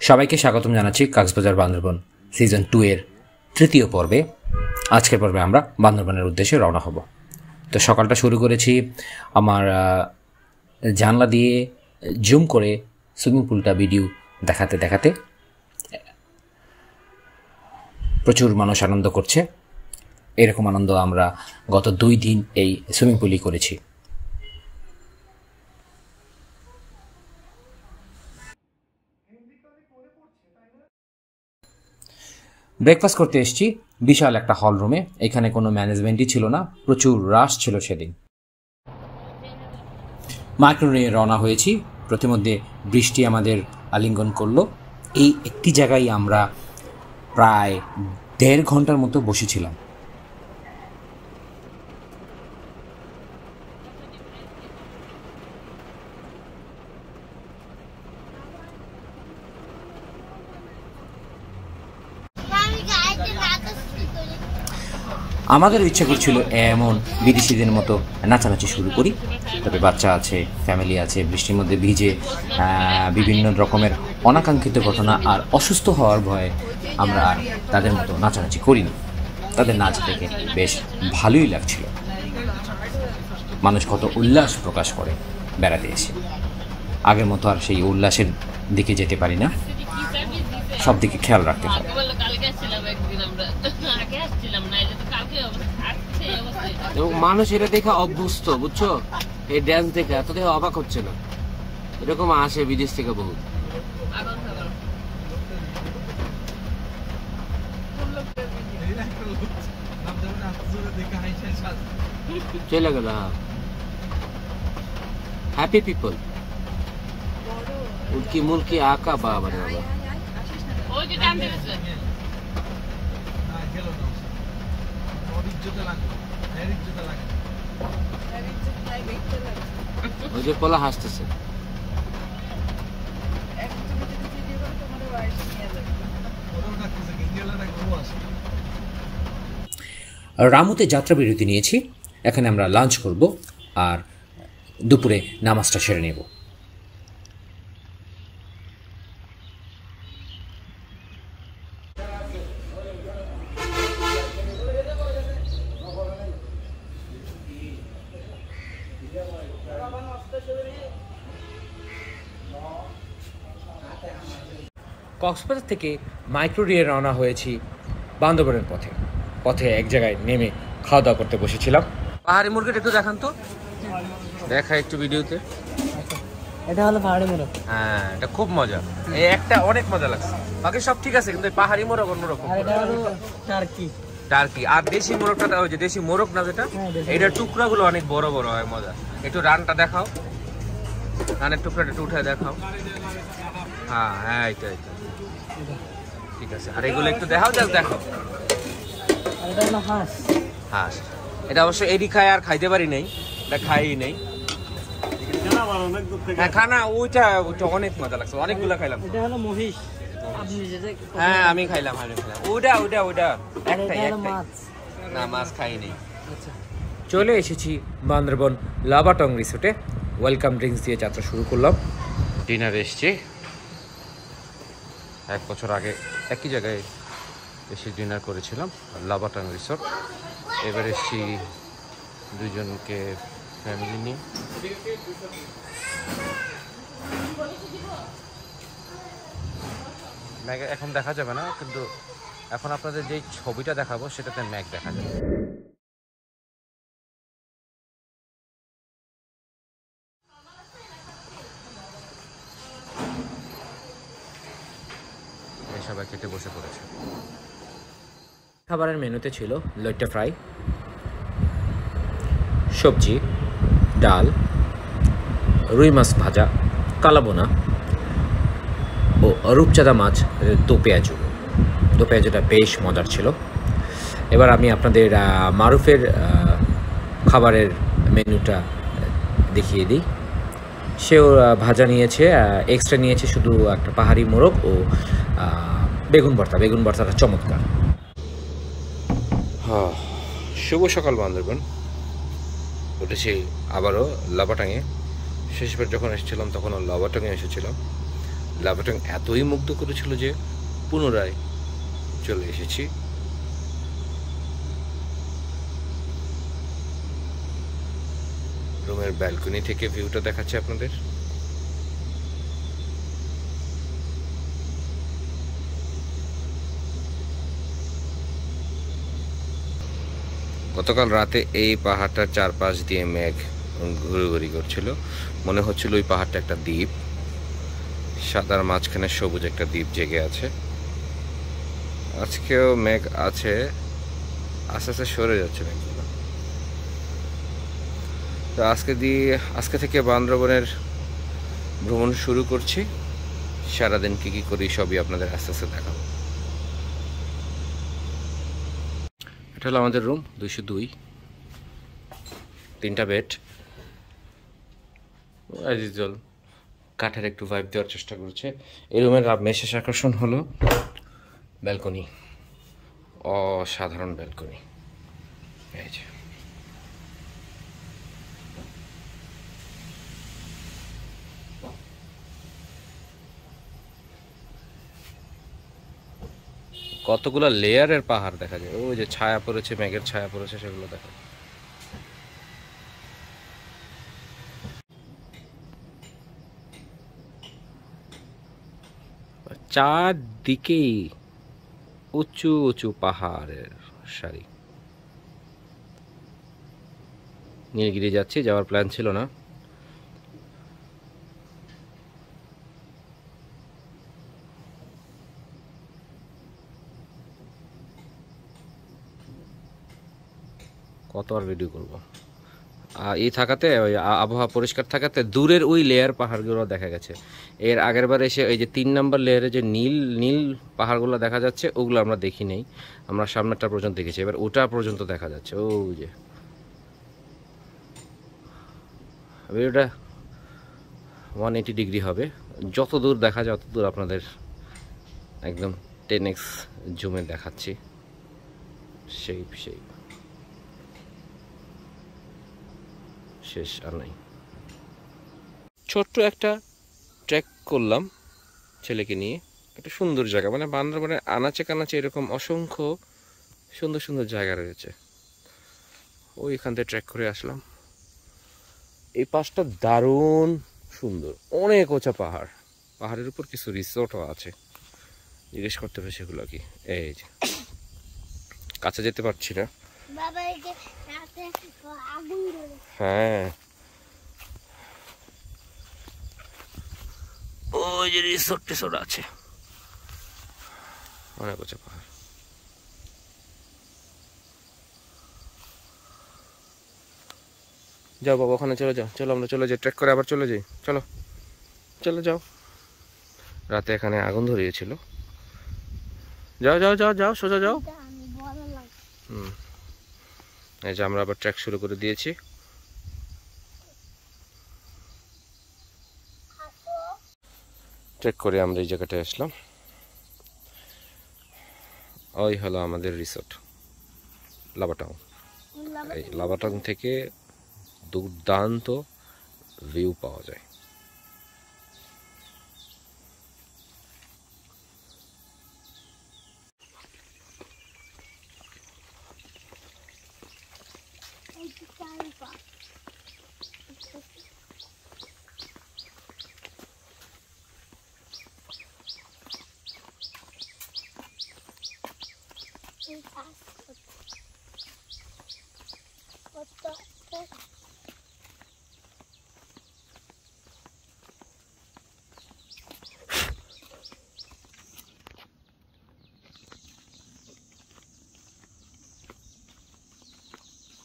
সবাইকে স্বাগতম জানাচ্ছি কক্সবাজার বান্দরবন সিজন 2 এর তৃতীয় পর্বে। আজকের পর্বে আমরা বান্দরবনের উদ্দেশ্যে রওনা হব। তো সকালটা শুরু করেছি আমার জানলা দিয়ে জুম করে সুইমিং পুলটা ভিডিও দেখাতে দেখাতে। প্রচুর মানুষ আনন্দ করছে, এরকম আনন্দ আমরা গত 2 দিন এই সুইমিং পুলই করেছি। ব্রেকফাস্ট করতে এসেছি বিশাল একটা হল রুমে। এখানে কোনো ম্যানেজমেন্টই ছিল না, প্রচুর রাশ ছিল সেদিন। মাইক্রো নিয়ে রওনা হয়েছি। প্রতিমধ্যে বৃষ্টি আমাদের আলিঙ্গন করলো। এই একটি জায়গায় আমরা প্রায় 1.5 ঘন্টার মতো বসেছিলাম। আমাদের ইচ্ছা করছিল এমন বিদেশিদের মতো নাচানাচি শুরু করি, তবে বাচ্চা আছে, ফ্যামিলি আছে, বৃষ্টির মধ্যে ভিজে বিভিন্ন রকমের অনাকাঙ্ক্ষিত ঘটনা আর অসুস্থ হওয়ার ভয়ে আমরা আর তাদের মতো নাচানাচি করিনি। তাদের নাচ দেখে বেশ ভালোই লাগছিল। মানুষ কত উল্লাস প্রকাশ করে বেড়াতে এসে। আগের মতো আর সেই উল্লাসের দিকে যেতে পারি না, সব দিকে খেয়াল রাখতে হয়। এবং মানুষ এটা দেখে অভ্যস্ত, বুঝছো? এই ড্যান্স দেখে এত দেখে অবাক হচ্ছে না। এরকম আসে বিদেশ থেকে বহু। চলে গেল। হ্যাপি পিপল, উল্কি মুলকি আঁকা বাবা রে বাবা। ওই যে পোলা হাসতেছে। রামুতে যাত্রা বিরতি নিয়েছি। এখানে আমরা লাঞ্চ করব আর দুপুরে নামাজটা সেরে নেব। কক্সবাজার থেকে মাইক্রো দিয়ে রওনা হয়েছি বান্দরবনের পথে। পথে এক জায়গায় নেমে খাওয়া দাওয়া করতে বসেছিলাম। পাহাড়ি মুরগিটা একটু দেখান তো, দেখা একটু ভিডিওতে। এটা হলো পাহাড়ি মোরগ। হ্যাঁ, এটা খুব মজা। এই একটা অনেক মজা লাগছে, বাকি সব ঠিক আছে, কিন্তু পাহাড়ি মোরগ অন্যরকম। আর এটা হলো টার্কি। টার্কি আর দেশি মোরগটা, ওই যে দেশি মোরগ না যেটা, এটার টুকরাগুলো অনেক বড় বড় হয়, মজা। একটু রানটা দেখাও, রানের টুকরাটা একটু উঠে দেখাও। হ্যাঁ হ্যাঁ, এটা ঠিক আছে। আর এগুলো একটু দেখাও, জাস্ট দেখো। এটা হলো হাঁস। হাঁস, এটা অবশ্য এডি খায়, আর খাইতে পারি নাই, এটা খাই নেই। হ্যাঁ, খানা ওইটা অনেক মজা লাগছে, অনেকগুলো খাইলাম। এটা হলো মহিষ। হ্যাঁ, আমি খাইলাম। ওইটা একটাই। মাছ না, মাছ খাই নেই। চলে এসেছি বান্দরবন লাভাটং রিসোর্টে। ওয়েলকাম ড্রিঙ্কস দিয়ে যাত্রা শুরু করলাম। ডিনার এসছে। 1 বছর আগে একই জায়গায় এসে ডিনার করেছিলাম, লাভাটং রিসোর্ট। এবার এসছি 2 জনকে ফ্যামিলি নিয়ে। ম্যাগ এখন দেখা যাবে না, কিন্তু এখন আপনাদের যেই ছবিটা দেখাবো সেটাতে ম্যাগ দেখা যাবে। সবাই খেতে বসে পড়েছে। খাবারের মেনুতে ছিল লইট্টা ফ্রাই, সবজি, ডাল, রুই মাছ ভাজা, কালাবোনা ও রূপচাঁদা মাছ দো পেঁয়াজুটা বেশ মজার ছিল। এবার আমি আপনাদের মারুফের খাবারের মেনুটা দেখিয়ে দিই। সেও ভাজা নিয়েছে, এক্সট্রা নিয়েছে শুধু একটা পাহাড়ি মোরগ ও বেগুন ভর্তাটা চমৎকার। শুভ সকাল বান্দরবন। উঠেছি আবারও লাভাটাঙে। শেষবার যখন এসেছিলাম তখন লাভাটাঙে এসেছিলাম। লাভাটাং এতই মুগ্ধ করেছিল যে পুনরায় চলে এসেছি। রুমের ব্যালকনি থেকে ভিউটা দেখাচ্ছে আপনাদের। গতকাল রাতে এই পাহাড়টার চারপাশ দিয়ে মেঘ ঘুরঘুরি করছিল, মনে হচ্ছিল ওই পাহাড়টা একটা দ্বীপ, সাদার মাঝখানে সবুজ একটা দ্বীপ জেগে আছে। আজকেও মেঘ আছে, আস্তে আস্তে সরে যাচ্ছে মেঘগুলো। তো আজকে থেকে বান্দরবনের ভ্রমণ শুরু করছি। সারাদিন কি কি করি সবই আপনাদের আস্তে আস্তে দেখাবো। এটা হলো আমাদের রুম 202, 3টা বেড। আজিজল কাঠের একটু ভাইব দেওয়ার চেষ্টা করছে। এই রুমের বিশেষ আকর্ষণ হলো ব্যালকনি, অসাধারণ ব্যালকনি। এই যে কতগুলো লেয়ারের পাহাড় দেখা যায়, ওই যে ছায়া পড়েছে, মেঘের ছায়া পড়েছে, সেগুলো দেখা যায়। চারদিকেই উঁচু উঁচু পাহাড়ের সারি। নীলগিরি যাচ্ছি, যাওয়ার প্ল্যান ছিল না। কত আর ভিডিও করবো, এই থাকাতে ওই আবহাওয়া পরিষ্কার থাকাতে দূরের ওই লেয়ার পাহাড়গুলো দেখা গেছে। এর আগের বার এসে এই যে 3 নম্বর লেয়ারে যে নীল নীল পাহাড়গুলো দেখা যাচ্ছে, ওগুলো আমরা দেখি নেই, আমরা সামনেরটা পর্যন্ত দেখেছি। এবার ওটা পর্যন্ত দেখা যাচ্ছে। ওই যে ভিডিওটা 180 ডিগ্রি হবে, যত দূর দেখা যায় তত দূর আপনাদের একদম 10x জুমে দেখাচ্ছি। সেই শেষ আর নাই। ছোট্ট একটা ট্রেক করলাম ছেলেকে নিয়ে, একটা সুন্দর জায়গা, মানে বান্দরবানের আনাচে কানাচে এরকম অসংখ্য সুন্দর সুন্দর জায়গা রয়েছে। ওইখান থেকে ট্রেক করে আসলাম। এই পাশটা দারুণ সুন্দর, অনেক উঁচা পাহাড়, পাহাড়ের উপর কিছু রিসোর্টও আছে। জিজ্ঞেস করতে হবে সেগুলো কি। এই যে কাছে যেতে পারছি না। হ্যাঁ, ওই যে রিসোর্ট টিসোর্ট আছে, অনেক উঁচা পাহাড়। যাও বাবা, ওখানে চলে যাও। চলো আমরা চলে যাই, ট্রেক করে আবার চলে যাই। চলো চলো যাও। রাতে এখানে আগুন ধরিয়েছিল। যাও যাও যাও যাও, সোজা যাও। এই যে আমরা আবার ট্রেক শুরু করে দিয়েছি। ট্রেক করে আমরা এই জায়গাটায় আসলাম। ওই হলো আমাদের রিসোর্ট লাভাটাং। এই লাভাটাং থেকে দুর্দান্ত ভিউ পাওয়া যায়।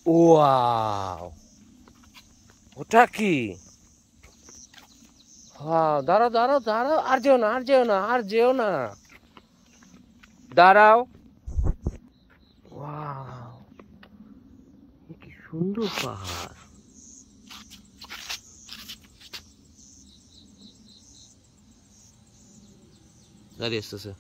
ওয়াও, ওটা কি? হ্যাঁ, দাঁড়াও দাঁড়াও দাঁড়াও, আর যেও না, আর যেও না, আর যেও না, দাঁড়াও। ওয়াও, কি সুন্দর পাহাড়। গাড়ি আসতেছে।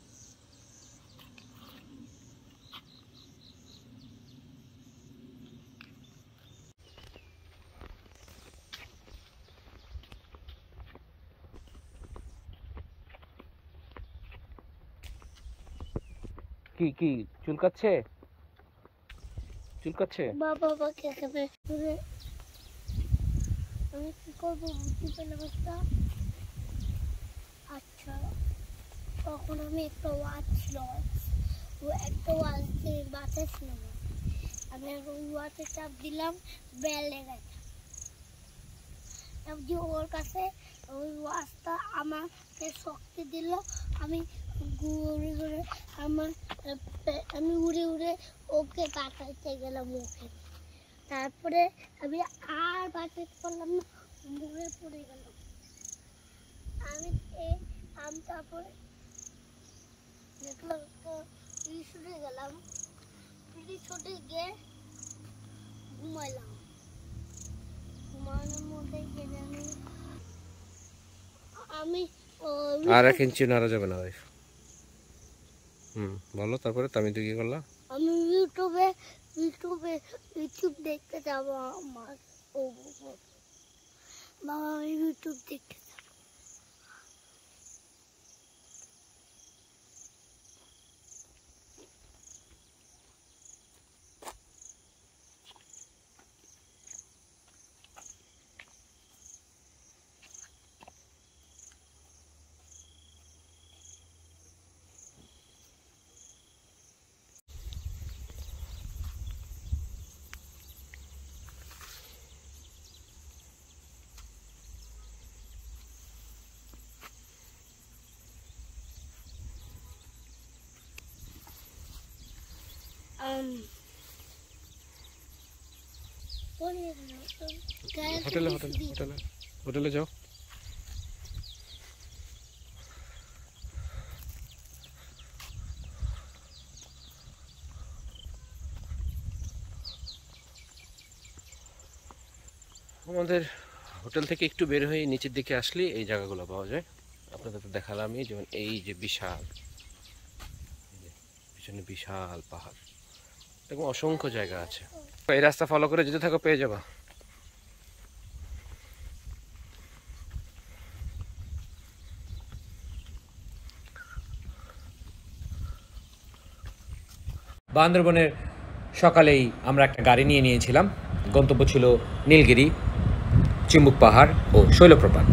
কি কি চুলকাচ্ছে? চুলকাচ্ছে? বাবা আমাকে একেবারে দূরে আমি কি করবো বুঝতে পেলাম একটা। আচ্ছা তখন আমি একটা ওয়াচ ছিল, ও একটা ওয়াচ দিয়ে বাঁচাচ্ছিলাম, আমি ওই ওয়াচে চাপ দিলাম, বেলে গেছে চাপ দিয়ে ওর কাছে ওই ওয়াচটা আমাকে শক্তি দিল, আমি ঘুরে ঘুরে আমি উড়ে উড়ে ওকে বাঁচাইতে গেলাম ওকে, তারপরে আমি আর বাঁচাতে পারলাম না, মরে পড়ে গেলাম আমি। তারপরে দেখলাম ছুটে গেলাম, ছুটে গিয়ে ঘুমাইলাম, ঘুমানোর মধ্যে গেলে আমি আর 1 ইঞ্চি নাড়া যাবে না ভাই। বলো তারপরে তুমি কি করলা? আমি ইউটিউব দেখতে যাবো আমার বাবা, আমি ইউটিউব দেখতে যাবো। হোটেলে হোটেলে হোটেলে হোটেলে যাও। আমাদের হোটেল থেকে একটু বের হয়ে নিচের দিকে আসলে এই জায়গাগুলো পাওয়া যায়। আপনাদের তো দেখালামই, যেমন এই যে বিশাল, পিছনে বিশাল পাহাড়, এরকম অসংখ্য জায়গা আছে। এই রাস্তা ফলো করে যেতে থাকো, পেয়ে যাবা। বান্দরবনের সকালেই আমরা একটা গাড়ি নিয়ে নিয়েছিলাম। গন্তব্য ছিল নীলগিরি, চিম্বুক পাহাড় ও শৈলপ্রপাত।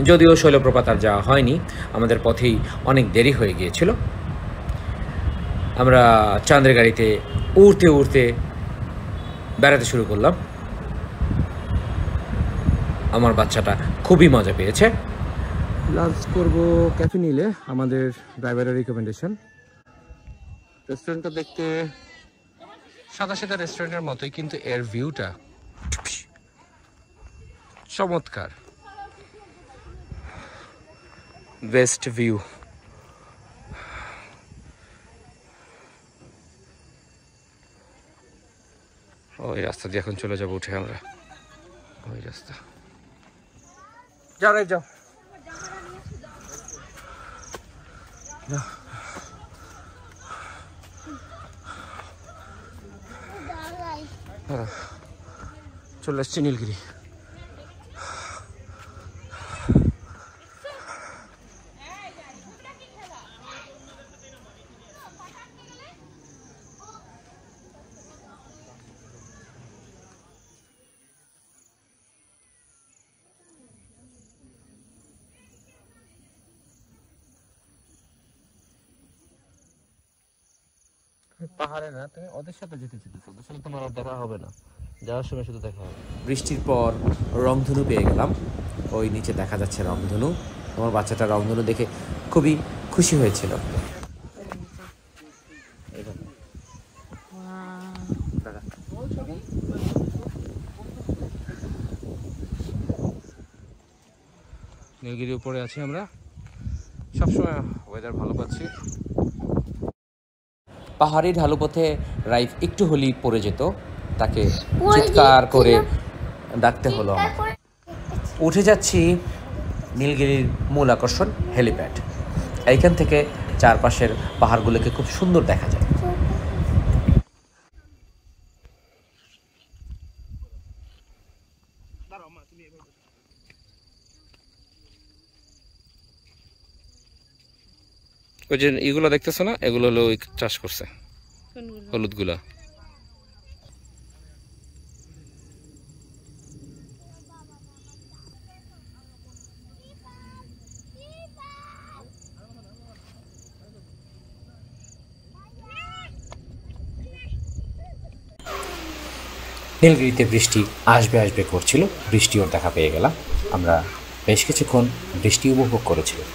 যদিও শৈলপ্রপাত আর যাওয়া হয়নি, আমাদের পথেই অনেক দেরি হয়ে গিয়েছিল। আমরা চাঁদের গাড়িতে উড়তে উড়তে বেড়াতে শুরু করলাম। আমার বাচ্চাটা খুবই মজা পেয়েছে। লাঞ্চ করব ক্যাফে নিলে, আমাদের ড্রাইভারের রিকমেন্ডেশন। রেস্টুরেন্টটা দেখতে সাদা সাদা রেস্টুরেন্টের মতোই, কিন্তু এর ভিউটা চমৎকার। Best view. ওই রাস্তা দিয়ে এখন চলে যাবো উঠে আমরা, ওই রাস্তা। যাও রে যাও। চলে এসছি নীলগিরি। পাহাড়ে না, তুমি ওদের সাথে যেতে চেয়েছো, ওদের সাথে তোমার আর দেখা হবে না, যাওয়ার সময় শুধু দেখা হবে। বৃষ্টির পর রংধনু পেয়ে গেলাম। ওই নিচে দেখা যাচ্ছে রংধনু। আমার বাচ্চাটা রংধনু দেখে খুবই খুশি হয়েছিল। নীলগিরির উপরে আছি আমরা, সবসময় ওয়েদার ভালো পাচ্ছি। পাহাড়ি ঢালুপথে রাইফ একটু হলেই পড়ে যেত, তাকে চিৎকার করে ডাকতে হলো আমার। উঠে যাচ্ছি নীলগিরির মূল আকর্ষণ হেলিপ্যাড। এইখান থেকে চারপাশের পাহাড়গুলোকে খুব সুন্দর দেখা যায়। ওই যে এগুলো দেখতেছো না, এগুলো হলো ওই চাষ করছে হলুদ গুলা। নীলগিরিতে বৃষ্টি আসবে আসবে করছিল, বৃষ্টিও দেখা পেয়ে গেলাম। আমরা বেশ কিছুক্ষণ বৃষ্টি উপভোগ করেছিলাম।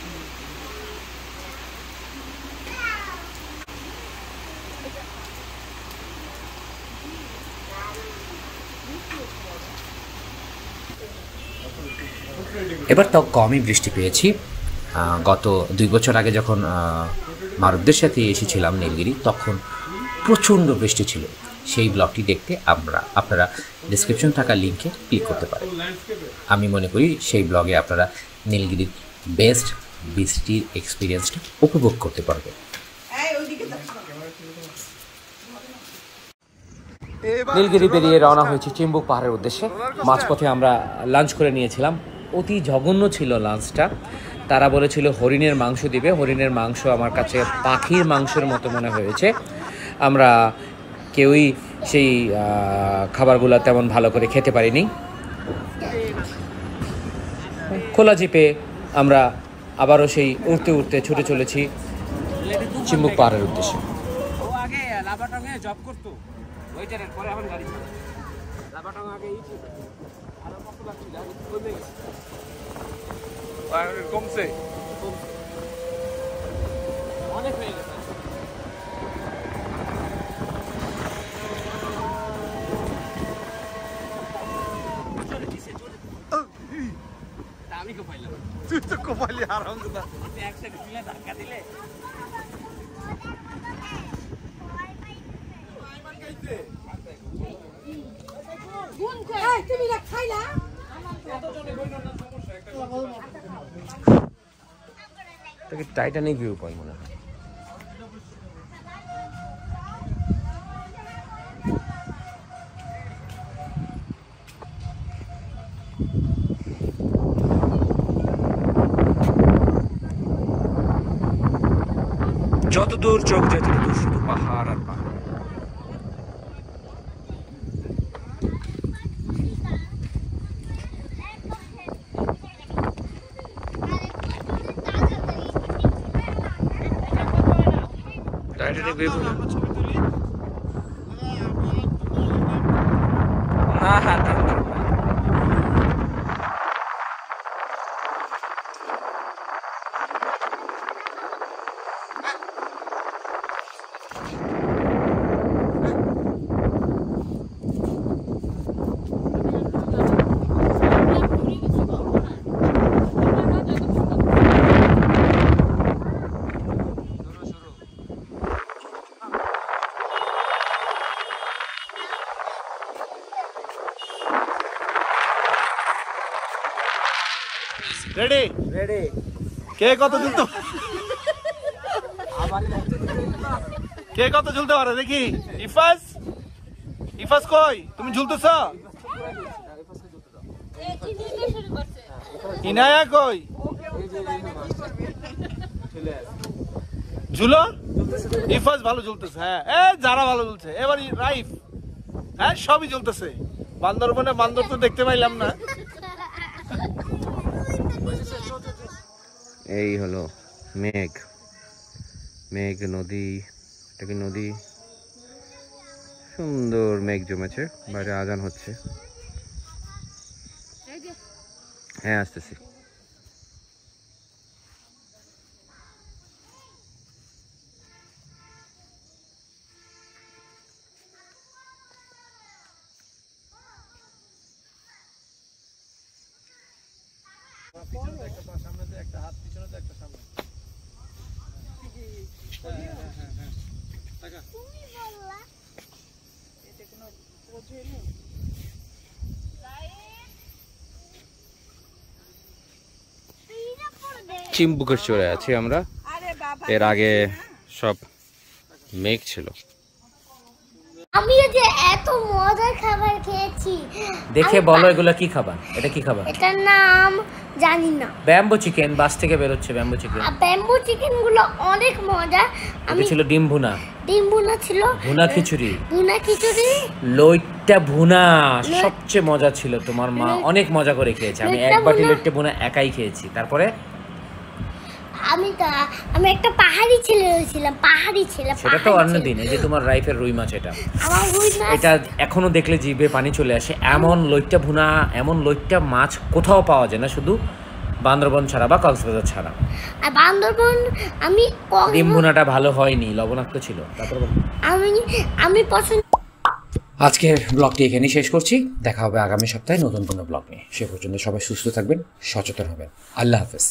এবার তাও কমই বৃষ্টি পেয়েছি। গত 2 বছর আগে যখন মারুফদের সাথে এসেছিলাম নীলগিরি, তখন প্রচণ্ড বৃষ্টি ছিল। সেই ব্লগটি দেখতে আপনারা ডিসক্রিপশন থাকা লিঙ্কে ক্লিক করতে পারেন। আমি মনে করি সেই ব্লগে আপনারা নীলগিরির বেস্ট বৃষ্টির এক্সপিরিয়েন্সটা উপভোগ করতে পারবেন। নীলগিরি পেরিয়ে রওনা হয়েছে চিম্বুক পাহাড়ের উদ্দেশ্যে। মাঝপথে আমরা লাঞ্চ করে নিয়েছিলাম। অতি জঘন্য ছিল লাঞ্চটা। তারা বলেছিল হরিণের মাংস দিবে, হরিণের মাংস আমার কাছে পাখির মাংসের মতো মনে হয়েছে। আমরা কেউই সেই খাবারগুলো তেমন ভালো করে খেতে পারিনি। খোলা জিপে আমরা আবারও সেই উঠতে উঠতে ছুটে চলেছি চিম্বুক পাহাড়ের উদ্দেশ্যে। ও আগে লাবাটঙে জব করতো, ওইটারের পরে এখন গাড়ি চালায়। লাবাটং আগে এই ছিল, আরো কত লাগছিল, আগে কমে গেছে, কমছে অনেক হয়ে গেছে। আমি কোপাইলাম, তুই তো কোপাইলি আরাম কথা, একসাথে দিলে ধাক্কা দিলে টাইটানিক ভিউ পয়েন্ট মনে হয়। যতদূর চোখ যায় ততদূর শুধু পাহাড় আর পাহাড়। টাইটানিক ভিউ হ্যাঁ হ্যাঁ রেডি রেডি কে কত ঝুলতে কে কত ঝুলতে পারে দেখি। ইফাস ইফাস কই তুমি ঝুলতেছ? ইনায়া কই? ঝুলো। ইফাস ভালো ঝুলতেছে। হ্যাঁ যারা ভালো ঝুলছে। এবার রাইফ হ্যাঁ সবই ঝুলতেছে। বান্দরবনে বান্দর তো দেখতে পাইলাম না। এই হলো মেঘ, মেঘ নদী, এটা কি নদী? সুন্দর মেঘ জমেছে, বাইরে আজান হচ্ছে। হ্যাঁ আসতেছি। চিম্বুকের চড়ে আছি আমরা। এর আগে সব মেঘ ছিল। আমি যে এত মজার খাবার খেয়েছি। দেখে বলো এগুলো কি খাবার, এটা কি খাবার? এটার নাম জানি না। ব্যাম্বো চিকেন, বাস থেকে বেরোচ্ছে ব্যাম্বো চিকেন। আর ব্যাম্বু চিকেন গুলো অনেক মজা। এটা ছিল ডিম ভুনা, ডিম ভুনা ছিল, ভুনা খিচুড়ি, ভুনা খিচুড়ি, লইট্টা ভুনা সবচেয়ে মজা ছিল। তোমার মা অনেক মজা করে খেয়েছে। আমি এক বাটি লইট্টা ভুনা একাই খেয়েছি। তারপরে আমি একটা পাহাড়ি ছেলে হয়েছিলাম, পাহাড়ি ছেলে। সেটা তো অন্যদিন। এই যে তোমার রাইফের রুই মাছ, এটা আমার রুই মাছ, এটা এখনো দেখলে জিভে পানি চলে আসে। এমন লইট্টা ভুনা, এমন লইট্টা মাছ কোথাও পাওয়া যায় না, শুধু বান্দরবন ছাড়া বা কক্সবাজার ছাড়া। আর বান্দরবন আমি ডিম ভুনাটা ভালো হয়নি, লবণাক্ত ছিল। তারপর আমি পছন্দ। আজকে ব্লগটি এখানেই শেষ করছি। দেখা হবে আগামী সপ্তাহে নতুন কোনো ব্লগ নিয়ে। সে পর্যন্ত সবাই সুস্থ থাকবেন, সচেতন হবেন। আল্লাহ হাফেজ।